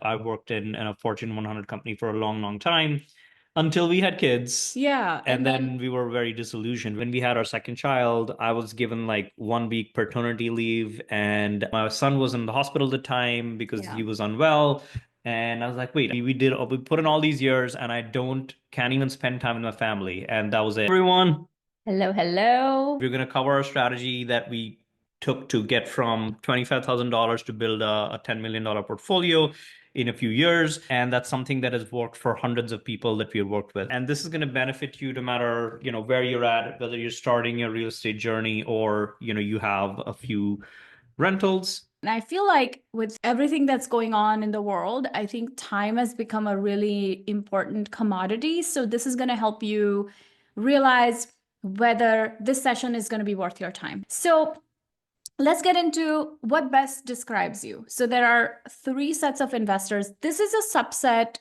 I worked in a Fortune 100 company for a long, long time until we had kids. Yeah. And then we were very disillusioned. When we had our second child, I was given like 1 week paternity leave, and my son was in the hospital at the time because Yeah. he was unwell. And I was like, wait, we put in all these years and I can't even spend time with my family. And that was it. Everyone, Hello, hello. we're going to cover our strategy that we took to get from $25,000 to build a $10 million portfolio in a few years. And that's something that has worked for hundreds of people that we've worked with. And this is going to benefit you no matter, where you're at, whether you're starting your real estate journey or, you have a few rentals. And I feel like with everything that's going on in the world, I think time has become a really important commodity. So this is going to help you realize whether this session is going to be worth your time. So let's get into what best describes you. So there are 3 sets of investors. This is a subset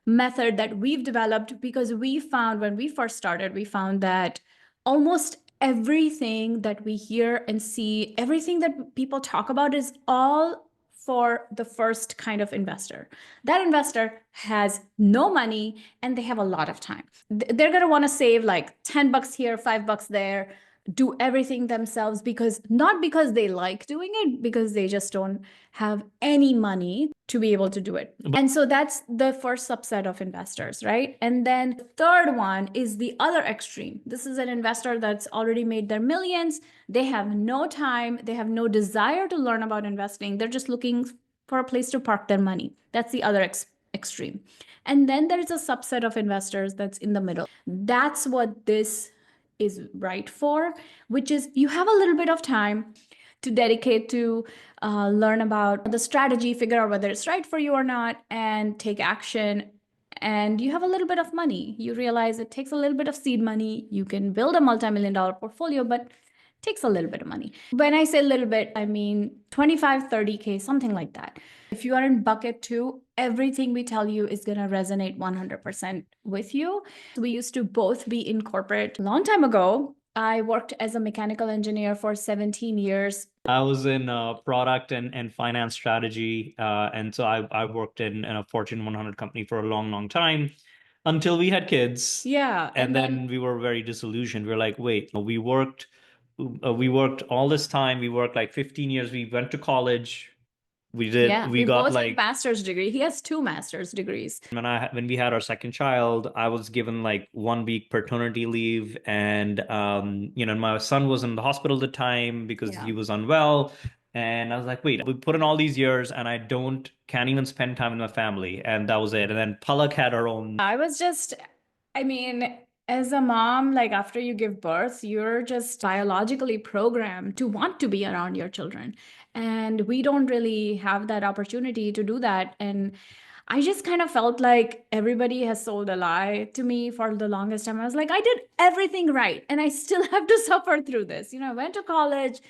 method that we've developed because we found when we first started, we found that almost everything that we hear and see, everything that people talk about is all for the first kind of investor. That investor has no money and they have a lot of time. They're going to want to save like $10 here, $5 there, do everything themselves not because they like doing it, because they just don't have any money to be able to do it. And so that's the first subset of investors, right? And then the third one is the other extreme. This is an investor that's already made their millions. They have no time. They have no desire to learn about investing. They're just looking for a place to park their money. That's the other extreme. And then there's a subset of investors that's in the middle. That's what this is right for, which is you have a little bit of time to dedicate to learn about the strategy, figure out whether it's right for you or not, and take action. And you have a little bit of money. You realize it takes a little bit of seed money. You can build a multi-million-dollar portfolio, but it takes a little bit of money. When I say a little bit, I mean 25, 30K, something like that. If you are in bucket 2, everything we tell you is going to resonate 100% with you. We used to both be in corporate a long time ago. I worked as a mechanical engineer for 17 years. I was in product and finance strategy. And so I worked in a Fortune 100 company for a long, long time until we had kids. Yeah. And then we were very disillusioned. We were like, wait, we worked all this time. We worked like 15 years. We went to college. We got both like have master's degree. He has 2 master's degrees. when we had our second child, I was given like 1 week paternity leave, and my son was in the hospital at the time because he was unwell. And I was like, wait, we put in all these years and I can't even spend time with my family. And that was it. And then Palak had her own. I mean, as a mom, like after you give birth, you're just biologically programmed to want to be around your children. And we don't really have that opportunity to do that. And I just kind of felt like everybody has sold a lie to me for the longest time. I was like, I did everything right, and I still have to suffer through this. I went to college,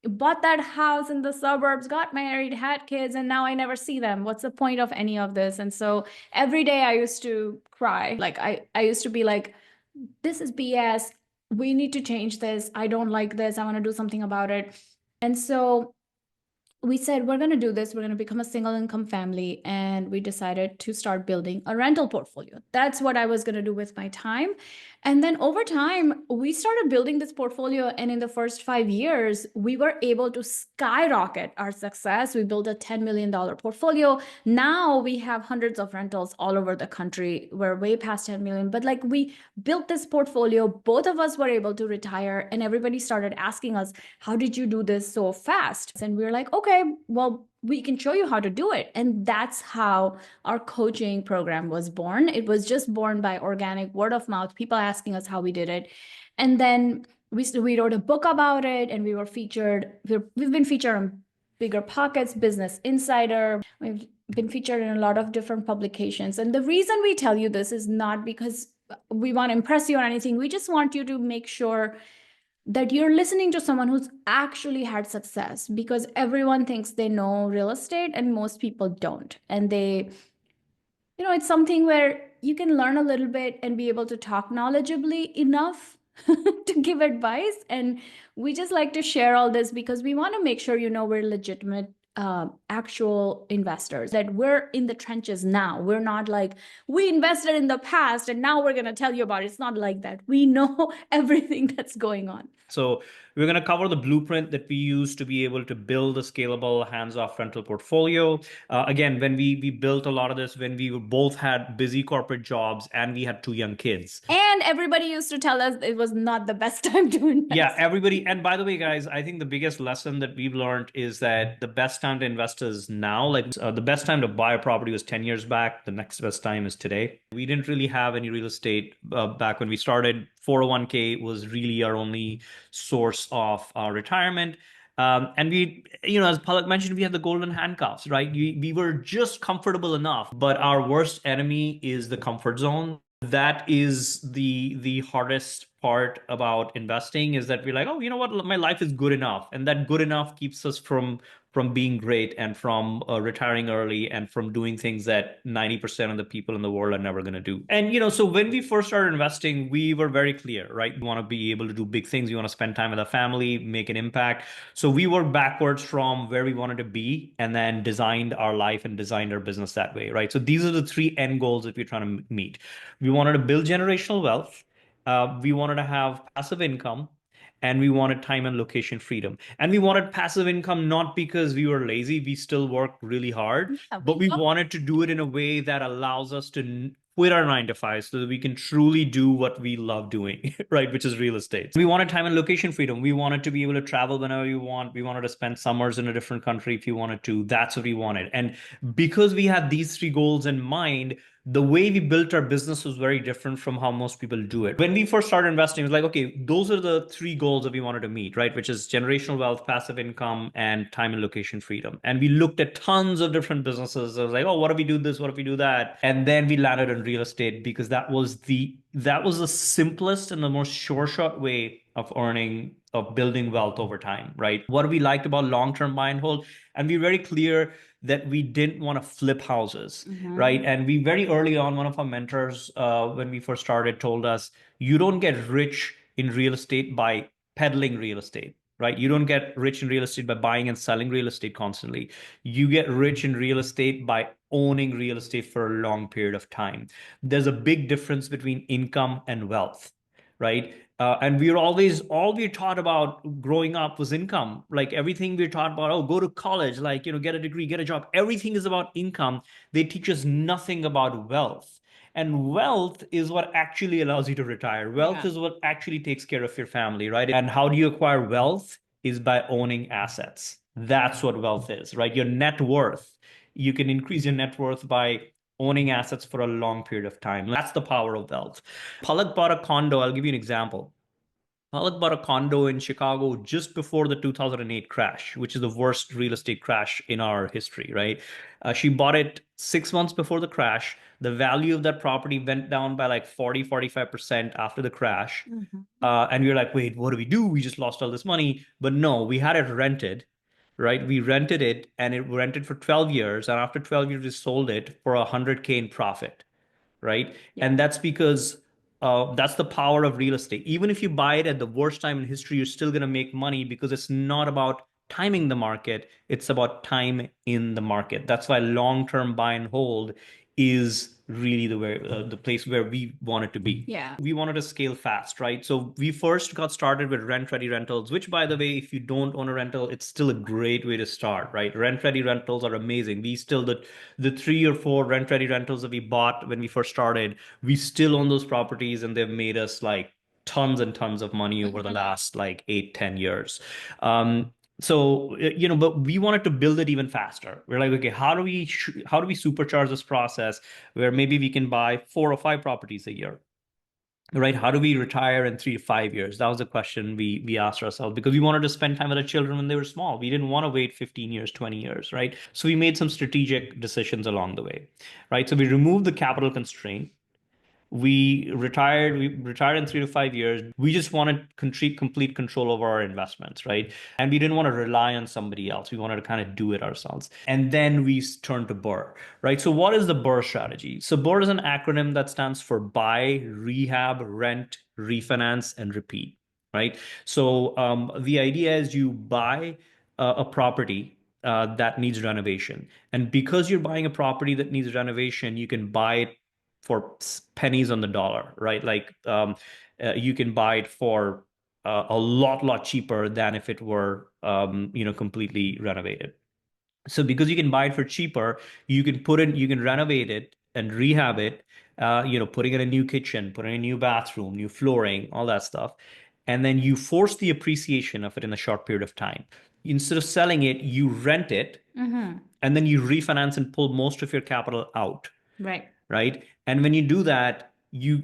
bought that house in the suburbs, got married, had kids, and now I never see them. What's the point of any of this? And so every day I used to cry. Like I used to be like, this is BS. We need to change this. I don't like this. I want to do something about it. And so we said, we're going to do this. We're going to become a single income family. And we decided to start building a rental portfolio. That's what I was going to do with my time. And then over time, we started building this portfolio. And in the first 5 years, we were able to skyrocket our success. We built a $10 million portfolio. Now we have hundreds of rentals all over the country. We're way past 10 million. But like we built this portfolio, both of us were able to retire. And everybody started asking us, how did you do this so fast? And we were like, okay, well, we can show you how to do it. And that's how our coaching program was born. It was just born by organic word of mouth, people asking us how we did it. And then we wrote a book about it, and we've been featured on Bigger Pockets, Business Insider. We've been featured in a lot of different publications. And the reason we tell you this is not because we want to impress you or anything. We just want you to make sure that you're listening to someone who's actually had success, because everyone thinks they know real estate and most people don't. And it's something where you can learn a little bit and be able to talk knowledgeably enough to give advice. And we just like to share all this because we want to make sure we're legitimate actual investors, that we're in the trenches now. We're not like, we invested in the past and now we're going to tell you about it. It's not like that. We know everything that's going on. So we're going to cover the blueprint that we use to be able to build a scalable hands-off rental portfolio. Again, when we built a lot of this, when we both had busy corporate jobs and we had two young kids. And everybody used to tell us it was not the best time to invest. Yeah, everybody. And by the way, guys, I think the biggest lesson that we've learned is that the best time to invest is now. Like the best time to buy a property was 10 years back. The next best time is today. We didn't really have any real estate back when we started. 401k was really our only source of retirement. And we, as Palak mentioned, we had the golden handcuffs, right? We were just comfortable enough, but our worst enemy is the comfort zone. That is the hardest part about investing, is that we're like, oh, you know what, my life is good enough, and that good enough keeps us from being great and from retiring early and from doing things that 90% of the people in the world are never going to do. And so when we first started investing, we were very clear, right? We want to be able to do big things. We want to spend time with our family, make an impact. So we worked backwards from where we wanted to be and then designed our life and designed our business that way, right? So these are the three end goals that we're trying to meet. We wanted to build generational wealth. We wanted to have passive income, and we wanted time and location freedom. And we wanted passive income not because we were lazy, we still worked really hard, but we wanted to do it in a way that allows us to quit our 9 to 5 so that we can truly do what we love doing, right? Which is real estate. We wanted time and location freedom. We wanted to be able to travel whenever you want. We wanted to spend summers in a different country if you wanted to. That's what we wanted. And because we had these three goals in mind, the way we built our business was very different from how most people do it. When we first started investing, it was like, okay, those are the three goals that we wanted to meet, right? Which is generational wealth, passive income, and time and location freedom. And we looked at tons of different businesses. I was like, oh, what if we do this? What if we do that? And then we landed on real estate because that was the simplest and the most sure shot way of building wealth over time, right? What we liked about long-term buy and hold, and we're very clear that we didn't want to flip houses, right? And we very early on, one of our mentors, when we first started, told us, you don't get rich in real estate by peddling real estate, right? You don't get rich in real estate by buying and selling real estate constantly. You get rich in real estate by owning real estate for a long period of time. There's a big difference between income and wealth, right? And all we taught about growing up was income. Like everything we taught about, oh, go to college, like, get a degree, get a job. Everything is about income. They teach us nothing about wealth. And wealth is what actually allows you to retire. Wealth is what actually takes care of your family, right? And how do you acquire wealth? Is by owning assets. That's what wealth is, right? Your net worth. You can increase your net worth by owning assets for a long period of time. That's the power of wealth. Palak bought a condo. I'll give you an example. Palak bought a condo in Chicago just before the 2008 crash, which is the worst real estate crash in our history, right? She bought it 6 months before the crash. The value of that property went down by like 45% after the crash. And we were like, wait, what do we do? We just lost all this money. But no, we had it rented, right? We rented it and it rented for 12 years. And after 12 years, we sold it for 100K in profit, right? And that's because that's the power of real estate. Even if you buy it at the worst time in history, you're still going to make money because it's not about timing the market. It's about time in the market. That's why long-term buy and hold is really the place where we want it to be. Yeah. We wanted to scale fast, right? So we first got started with rent-ready rentals, which, by the way, if you don't own a rental, it's still a great way to start, right? Rent-ready rentals are amazing. We still the 3 or 4 rent-ready rentals that we bought when we first started, we still own those properties, and they've made us like tons and tons of money over the last like 8, 10 years. But we wanted to build it even faster. We're like, okay, how do we supercharge this process where maybe we can buy 4 or 5 properties a year, right? How do we retire in 3 to 5 years? That was the question we asked ourselves, because we wanted to spend time with our children when they were small. We didn't want to wait 15 years, 20 years, right? So we made some strategic decisions along the way, right? So we removed the capital constraint. We retired in 3 to 5 years. We just wanted complete control over our investments, right? And we didn't want to rely on somebody else. We wanted to kind of do it ourselves. And then we turned to BRRRR, right? So what is the BRRRR strategy? So BRRRR is an acronym that stands for buy, rehab, rent, refinance, and repeat, right? So the idea is you buy a property, that needs renovation. And because you're buying a property that needs renovation, you can buy it for pennies on the dollar, right? Like you can buy it for a lot cheaper than if it were, completely renovated. So because you can buy it for cheaper, you can renovate it and rehab it, putting in a new kitchen, putting in a new bathroom, new flooring, all that stuff. And then you force the appreciation of it in a short period of time. Instead of selling it, you rent it, and then you refinance and pull most of your capital out, Right. right? And when you do that, you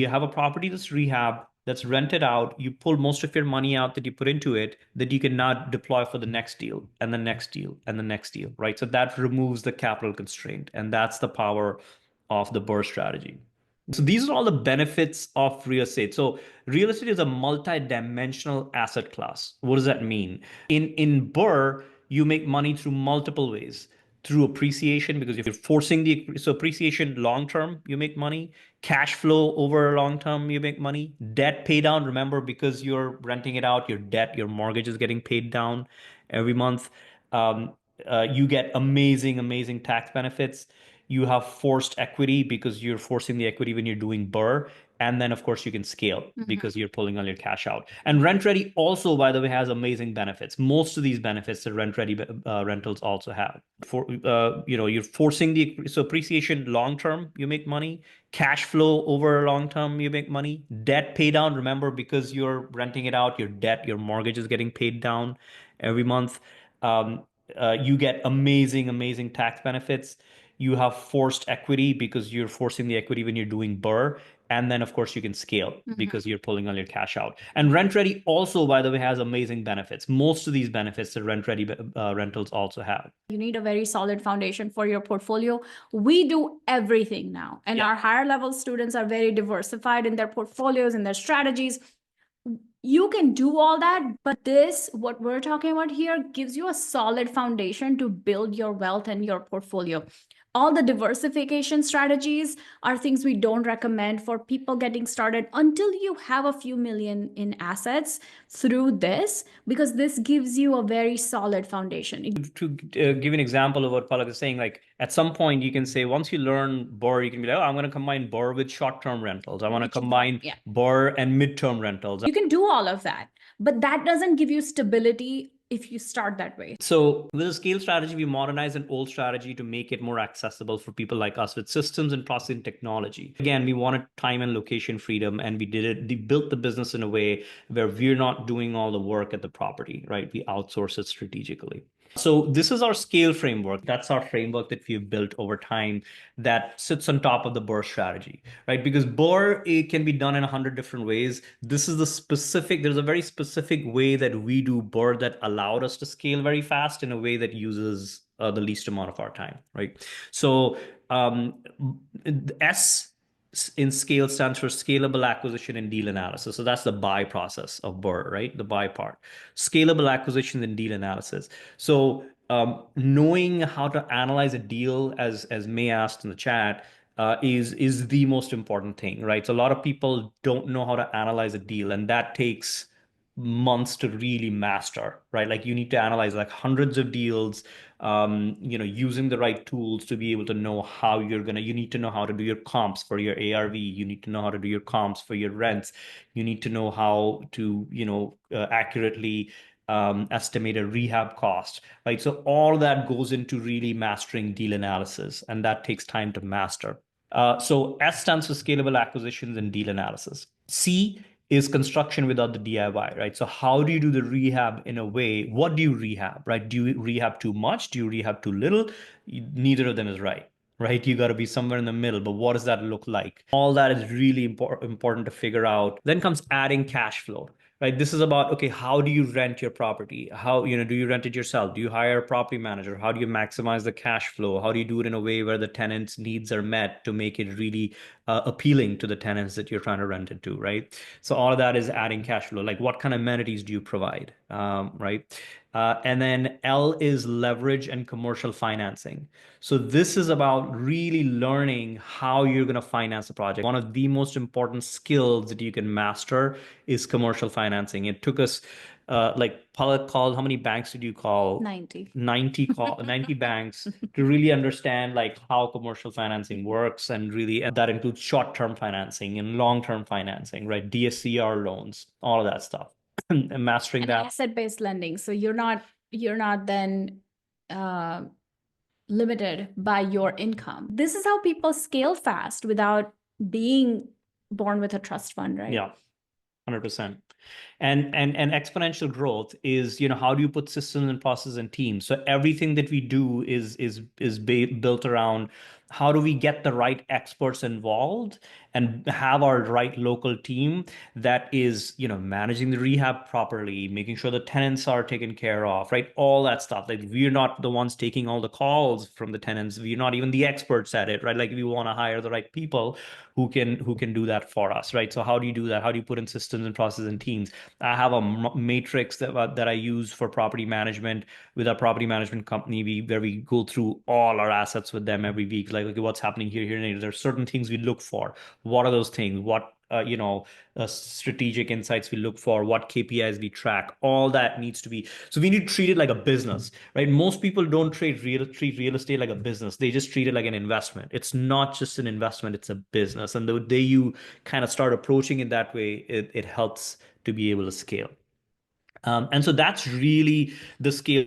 have a property that's rehab, that's rented out. You pull most of your money out that you put into it, that you can now deploy for the next deal and the next deal and the next deal, right? So that removes the capital constraint, and that's the power of the BRRRR strategy. So these are all the benefits of real estate. So real estate is a multi-dimensional asset class. What does that mean? In BRRRR, you make money through multiple ways. Through appreciation, because if you're forcing so appreciation long term, you make money. Cash flow over long term, you make money. Debt pay down, remember, because you're renting it out, your mortgage is getting paid down every month. Um, you get amazing tax benefits. You have forced equity because you're forcing the equity when you're doing BRRRR. And then, of course, you can scale because you're pulling all your cash out. And Rent Ready also, by the way, has amazing benefits. Most of these benefits that Rent Ready rentals also have. You're forcing the so appreciation long term, you make money. Cash flow over long term, you make money. Debt pay down, remember, because you're renting it out, your mortgage is getting paid down every month. Um, you get amazing tax benefits. You have forced equity because you're forcing the equity when you're doing BRRRR. And then, of course, you can scale because you're pulling all your cash out. And Rent Ready also, by the way, has amazing benefits. Most of these benefits that Rent Ready rentals also have. You need a very solid foundation for your portfolio. We do everything now, and our higher level students are very diversified in their portfolios and their strategies. You can do all that, but this, what we're talking about here, gives you a solid foundation to build your wealth and your portfolio. All the diversification strategies are things we don't recommend for people getting started until you have a few million in assets through this, because this gives you a very solid foundation. To give an example of what Palak is saying, like at some point you can say, once you learn BRRRR, you can be like, oh, I'm going to combine BRRRR with short-term rentals. I want to combine BRRRR and midterm rentals. You can do all of that, but that doesn't give you stability if you start that way. So with a scale strategy, we modernize an old strategy to make it more accessible for people like us with systems and processing technology. Again, we wanted time and location freedom, and we did it. We built the business in a way where we're not doing all the work at the property, right? We outsource it strategically. So this is our scale framework. That's our framework that we've built over time that sits on top of the BRRRR strategy, right? Because BRRRR, it can be done in 100 different ways. This is there's a very specific way that we do BRRRR that allowed us to scale very fast in a way that uses the least amount of our time, right? So S in SCALE stands for scalable acquisition and deal analysis. So that's the buy process of BRRRR, right? The buy part. Scalable acquisition and deal analysis. So knowing how to analyze a deal, as May asked in the chat, is the most important thing, right? So a lot of people don't know how to analyze a deal, and that takes months to really master, right? Like you need to analyze like hundreds of deals, using the right tools to be able to know how you need to know how to do your comps for your ARV. You need to know how to do your comps for your rents. You need to know how to, accurately estimate a rehab cost, right? So all that goes into really mastering deal analysis, and that takes time to master. So S stands for scalable acquisitions and deal analysis. C is construction without the DIY, right? So how do you do the rehab in a way? What do you rehab, right? Do you rehab too much? Do you rehab too little? Neither of them is right? You got to be somewhere in the middle, but what does that look like? All that is really important to figure out. Then comes adding cash flow, right? This is about, okay, how do you rent your property? How, do you rent it yourself? Do you hire a property manager? How do you maximize the cash flow? How do you do it in a way where the tenant's needs are met to make it really appealing to the tenants that you're trying to rent it to, right? So all of that is adding cash flow. Like what kind of amenities do you provide, right? And then L is leverage and commercial financing. So this is about really learning how you're going to finance a project. One of the most important skills that you can master is commercial financing. It took us like Palak called, how many banks did you call? 90. 90 banks to really understand like how commercial financing works, and really, and that includes short-term financing and long-term financing, right? DSCR loans, all of that stuff. And mastering And that. asset-based lending. So you're not then limited by your income. This is how people scale fast without being born with a trust fund, right? Yeah, 100%. And exponential growth is, how do you put systems and processes and teams? So everything that we do is built around how do we get the right experts involved and have our right local team that is, managing the rehab properly, making sure the tenants are taken care of, right? All that stuff. Like, we're not the ones taking all the calls from the tenants. We're not even the experts at it, right? Like, we want to hire the right people who can do that for us, right? So how do you do that? How do you put in systems and processes and teams? I have a matrix that I use for property management with our property management company, where we go through all our assets with them every week. Like, okay, what's happening here, and here. There are certain things we look for. What are those things? What strategic insights we look for, what KPIs we track, all that needs to be. So we need to treat it like a business, right? Most people don't treat real estate like a business. They just treat it like an investment. It's not just an investment, it's a business. And the day you kind of start approaching it that way, it helps to be able to scale. And so that's really the scale.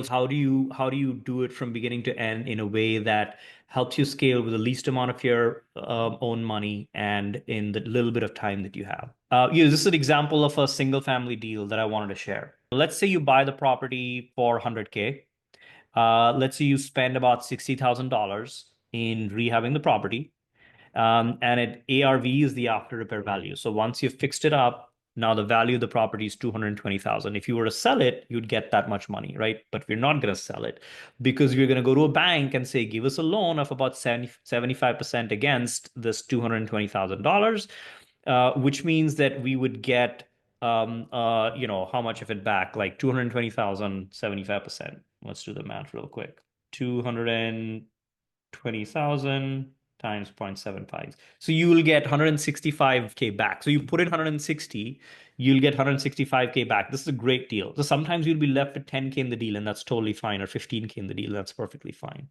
How do you do it from beginning to end in a way that helps you scale with the least amount of your own money and in the little bit of time that you have? This is an example of a single family deal that I wanted to share. Let's say you buy the property for 100K. Let's say you spend about $60,000 in rehabbing the property. And ARV is the after repair value. So once you've fixed it up, now the value of the property is 220,000. If you were to sell it, you'd get that much money, right? But we're not going to sell it because we're going to go to a bank and say, give us a loan of about 75% against this $220,000, which means that we would get, how much of it back? Like 220,000, 75%. Let's do the math real quick. 220,000 times 0.75. So you will get 165K back. So you put in 160, you'll get 165K back. This is a great deal. So sometimes you'll be left with 10K in the deal, and that's totally fine, or 15K in the deal. That's perfectly fine,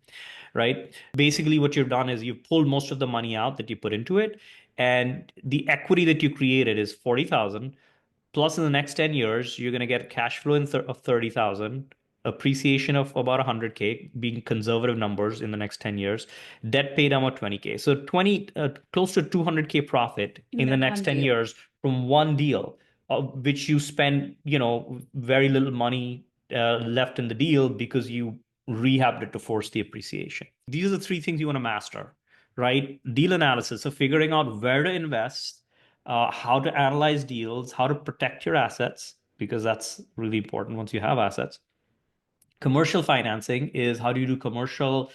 right? Basically, what you've done is you've pulled most of the money out that you put into it, and the equity that you created is 40,000. Plus, in the next 10 years, you're going to get cash flow of 30,000, appreciation of about 100K, being conservative numbers in the next 10 years, debt pay down of 20K. So close to 200K profit in the next 10 years from one deal, which you spend, very little money left in the deal because you rehabbed it to force the appreciation. These are the three things you want to master, right? Deal analysis, so figuring out where to invest, how to analyze deals, how to protect your assets, because that's really important once you have assets. Commercial financing is how does commercial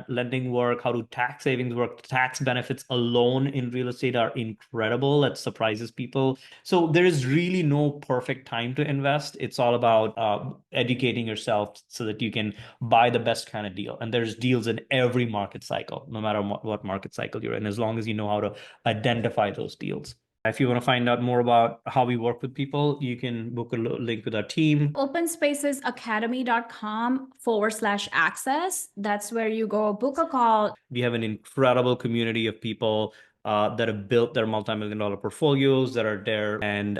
lending work? How do tax savings work? Tax benefits alone in real estate are incredible. That surprises people. So there is really no perfect time to invest. It's all about educating yourself so that you can buy the best kind of deal. And there's deals in every market cycle, no matter what market cycle you're in, as long as you know how to identify those deals. If you want to find out more about how we work with people, you can book a link with our team. OpenSpacesAcademy.com/access. That's where you go book a call. We have an incredible community of people that have built their multi-million-dollar portfolios that are there, and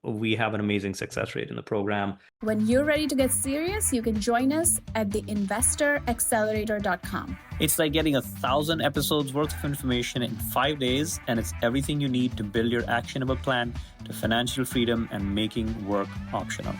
we have an amazing success rate in the program. When you're ready to get serious, you can join us at theinvestoraccelerator.com. It's like getting 1,000 episodes worth of information in 5 days, and it's everything you need to build your actionable plan to financial freedom and making work optional.